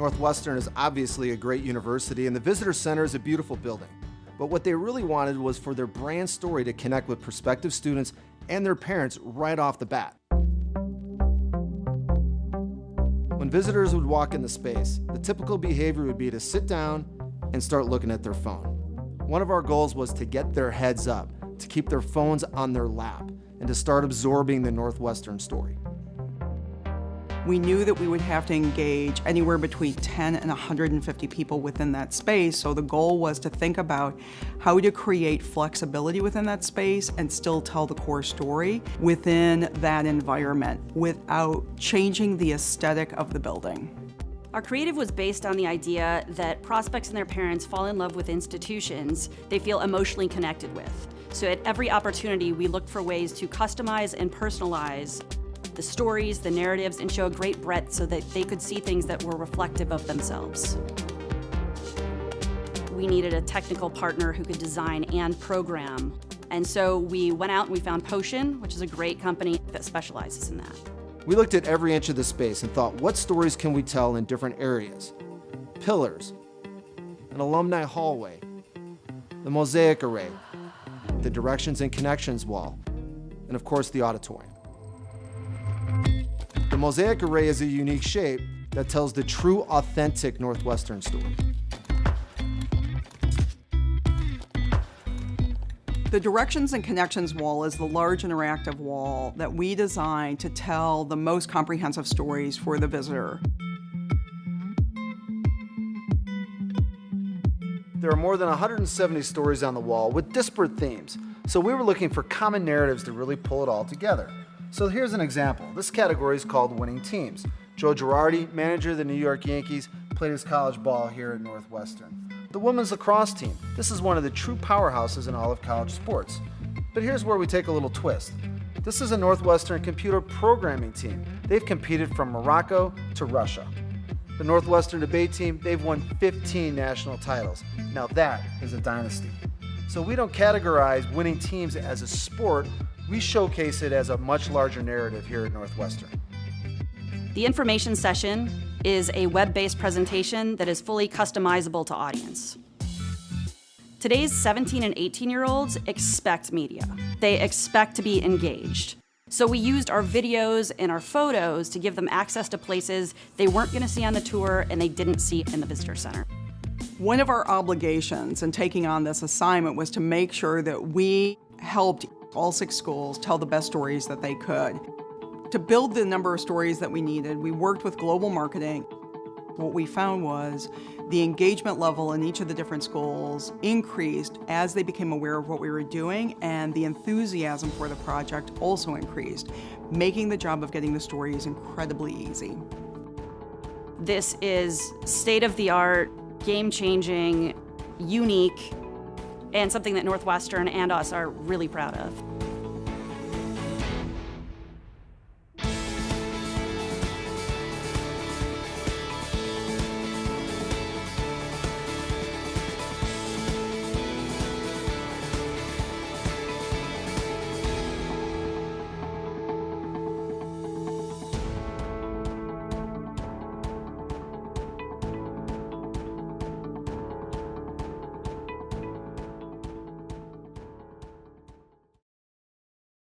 Northwestern is obviously a great university, and the Visitor Center is a beautiful building. But what they really wanted was for their brand story to connect with prospective students and their parents right off the bat. When visitors would walk in the space, the typical behavior would be to sit down and start looking at their phone. One of our goals was to get their heads up, to keep their phones on their lap, and to start absorbing the Northwestern story. We knew that we would have to engage anywhere between 10 and 150 people within that space, so the goal was to think about how to create flexibility within that space and still tell the core story within that environment without changing the aesthetic of the building. Our creative was based on the idea that prospects and their parents fall in love with institutions they feel emotionally connected with. So at every opportunity, we looked for ways to customize and personalize the stories, the narratives, and show a great breadth so that they could see things that were reflective of themselves. We needed a technical partner who could design and program. And so we went out and we found Potion, which is a great company that specializes in that. We looked at every inch of the space and thought, what stories can we tell in different areas? Pillars, an alumni hallway, the Mosaic array, the directions and connections wall, and of course the auditorium. The Mosaic array is a unique shape that tells the true, authentic Northwestern story. The Directions and Connections wall is the large interactive wall that we designed to tell the most comprehensive stories for the visitor. There are more than 170 stories on the wall with disparate themes, so we were looking for common narratives to really pull it all together. So here's an example. This category is called Winning Teams. Joe Girardi, manager of the New York Yankees, played his college ball here at Northwestern. The women's lacrosse team. This is one of the true powerhouses in all of college sports. But here's where we take a little twist. This is a Northwestern computer programming team. They've competed from Morocco to Russia. The Northwestern debate team, they've won 15 national titles. Now that is a dynasty. So we don't categorize winning teams as a sport, we showcase it as a much larger narrative here at Northwestern. The information session is a web-based presentation that is fully customizable to audience. Today's 17 and 18-year-olds expect media. They expect to be engaged. So we used our videos and our photos to give them access to places they weren't going to see on the tour and they didn't see in the visitor center. One of our obligations in taking on this assignment was to make sure that we helped all 6 schools tell the best stories that they could. To build the number of stories that we needed, we worked with global marketing. What we found was the engagement level in each of the different schools increased as they became aware of what we were doing, and the enthusiasm for the project also increased, making the job of getting the stories incredibly easy. This is state-of-the-art, game-changing, unique, and something that Northwestern and us are really proud of.